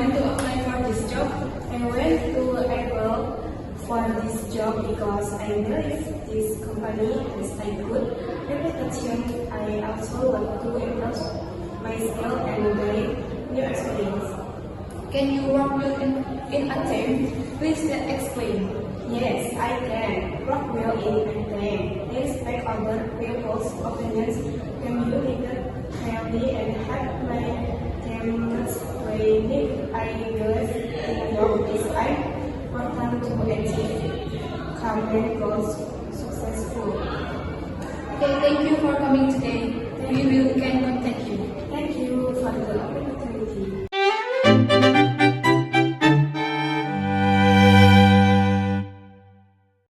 want to apply for this job? I went to April for this job because I believe this company has a good reputation. I also want to improve my skill and gain new experience. Can you work well in a team? Please explain. Yes, I can work well in a team. Respect other people's opinions, communicate clearly, and help my teammates when I believe teamwork is important to achieve common goals successfully. Okay, thank you for coming today. We can contact you. Thank you for the opportunity.